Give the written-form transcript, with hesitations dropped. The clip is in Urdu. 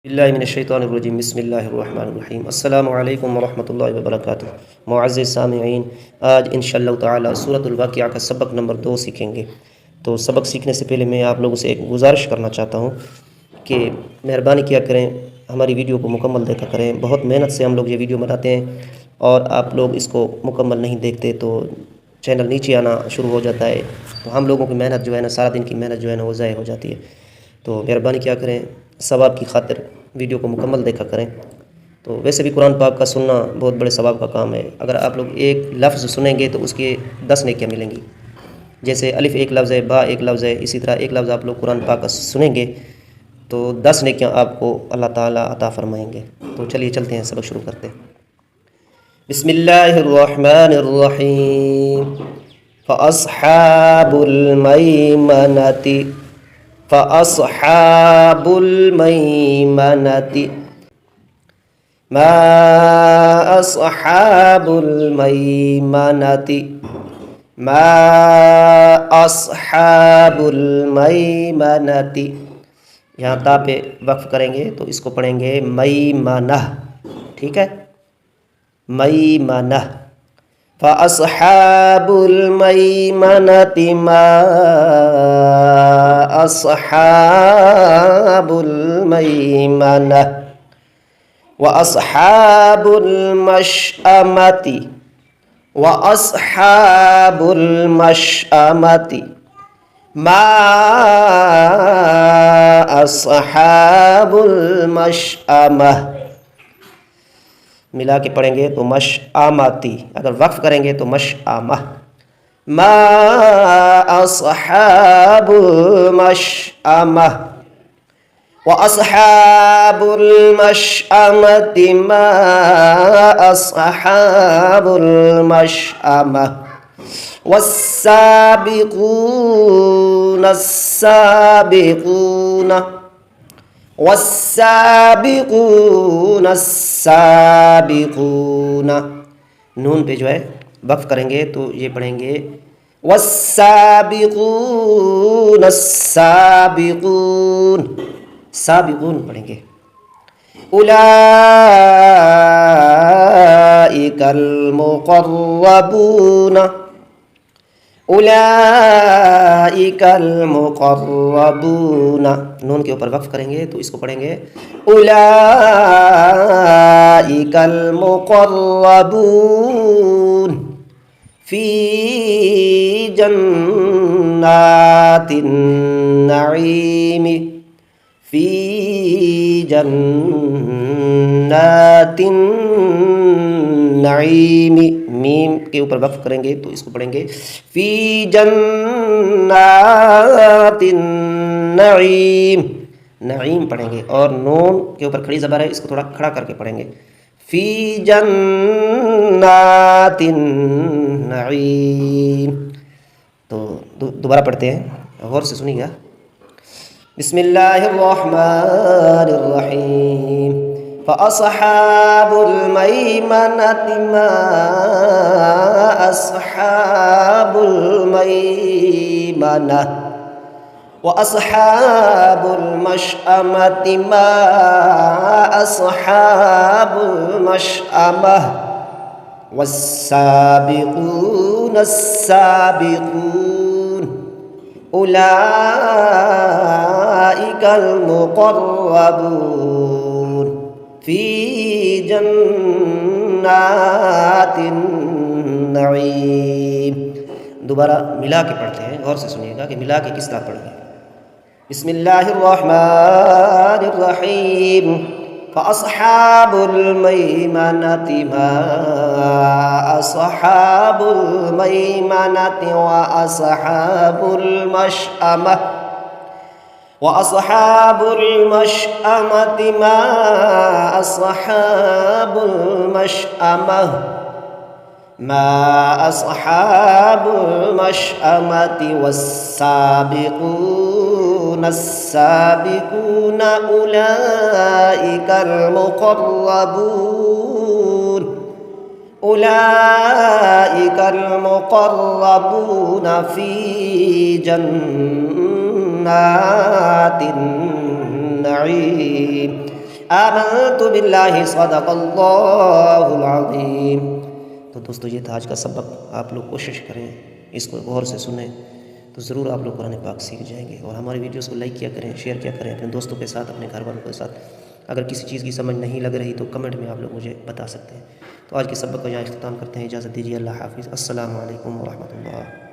اللہ من الشیطان الرجیم بسم اللہ الرحمن الرحیم السلام علیکم ورحمۃ اللہ وبرکاتہ۔ معزز سامعین، آج انشاءاللہ تعالی سورۃ الواقعہ کا سبق نمبر 2 سیکھیں گے۔ تو سبق سیکھنے سے پہلے میں آپ لوگوں سے ایک گزارش کرنا چاہتا ہوں کہ مہربانی کیا کریں، ہماری ویڈیو کو مکمل دیکھا کریں۔ بہت محنت سے ہم لوگ یہ ویڈیو بناتے ہیں اور آپ لوگ اس کو مکمل نہیں دیکھتے تو چینل نیچے آنا شروع ہو جاتا ہے، تو ہم لوگوں کی محنت جو ہے نا، سارا دن کی محنت جو ہے نا وہ ضائع ہو جاتی ہے۔ تو مہربانی کیا کریں، ثواب کی خاطر ویڈیو کو مکمل دیکھا کریں۔ تو ویسے بھی قرآن پاک کا سننا بہت بڑے ثواب کا کام ہے۔ اگر آپ لوگ ایک لفظ سنیں گے تو اس کے 10 نیکیاں ملیں گی۔ جیسے الف ایک لفظ ہے، با ایک لفظ ہے، اسی طرح ایک لفظ آپ لوگ قرآن پاک کا سنیں گے تو 10 نیکیاں آپ کو اللہ تعالیٰ عطا فرمائیں گے۔ تو چلیے چلتے ہیں، سبق شروع کرتے ہیں۔ بسم اللہ الرحمن الرحیم۔ فَأَصْحَابُ الْمَيْمَنَةِ فَأَصْحَابُ الْمَيْمَنَةِ مَا أَصْحَابُ الْمَيْمَنَةِ مَا أَصْحَابُ الْمَيْمَنَةِ۔ یہاں تا پہ وقف کریں گے تو اس کو پڑھیں گے میمنہ، ٹھیک ہے، میمنہ۔ فَأَصْحَابُ الْمَيْمَنَةِ مَا أَصْحَابُ الْمَيْمَنَةِ وَأَصْحَابُ الْمَشْأَمَةِ وَأَصْحَابُ الْمَشْأَمَةِ مَا أَصْحَابُ الْمَشْأَمَةِ۔ ملا کے پڑھیں گے تو مشآماتی، اگر وقف کریں گے تو مشآمہ۔ ما اصحاب المشأمہ واصحاب المشأمة ما اصحاب المشأمة والسابقون السابقون والسابقون السابقون۔ نون پہ جو ہے وقف کریں گے تو یہ پڑھیں گے والسابقون السابقون، سابقون پڑھیں گے۔ اولئک المقربون اولئک المقربون، نون کے اوپر وقف کریں گے تو اس کو پڑھیں گے اولئک المقربون فی جنات النعیم فی جنات النعیم۔ میم کے اوپر وقف کریں گے تو اس کو پڑھیں گے فی جنات النعیم، نعیم پڑھیں گے، اور نون کے اوپر کھڑی زبر ہے، اس کو تھوڑا کھڑا کر کے پڑھیں گے فی جنات النعیم۔ تو دوبارہ پڑھتے ہیں، غور سے سنیے گا۔ بسم اللہ الرحمن الرحیم۔ فَأَصْحَابُ الْمَيْمَنَةِ مَا أَصْحَابُ الْمَيْمَنَةِ وَأَصْحَابُ الْمَشْأَمَةِ مَا أَصْحَابُ الْمَشْأَمَةِ وَالسَّابِقُونَ السَّابِقُونَ أُولَئِكَ الْمُقَرَّبُونَ فی جنات النعیم۔ دوبارہ ملا کے پڑھتے ہیں، غور سے سنیے گا کہ ملا کے کس طرح پڑھیں گے۔ بسم اللہ الرحمن الرحیم۔ فَأَصْحَابُ الْمَيْمَنَةِ مَا أَصْحَابُ الْمَيْمَنَةِ وَأَصْحَابُ الْمَشْأَمَةِ وَأَصْحَابُ الْمَشْأَمَةِ مَا أَصْحَابُ الْمَشْأَمَةِ مَا أَصْحَابُ الْمَشْأَمَةِ وَالسَّابِقُونَ السَّابِقُونَ أُولَئِكَ المقربون أولئك المقربون في جنات النعيم آمنت باللہ صدق اللہ العظیم۔ تو دوستو یہ تھا آج کا سبق، آپ لوگ کوشش کریں اس کو غور سے سنیں تو ضرور آپ لوگ قرآن پاک سیکھ جائیں گے، اور ہماری ویڈیوز کو لائک کیا کریں، شیئر کیا کریں اپنے دوستوں کے ساتھ، اپنے گھر والوں کے ساتھ۔ اگر کسی چیز کی سمجھ نہیں لگ رہی تو کمنٹ میں آپ لوگ مجھے بتا سکتے ہیں۔ تو آج کے سبق کو یہاں اختتام کرتے ہیں، اجازت دیجیے، اللہ حافظ، السلام علیکم ورحمۃ اللہ۔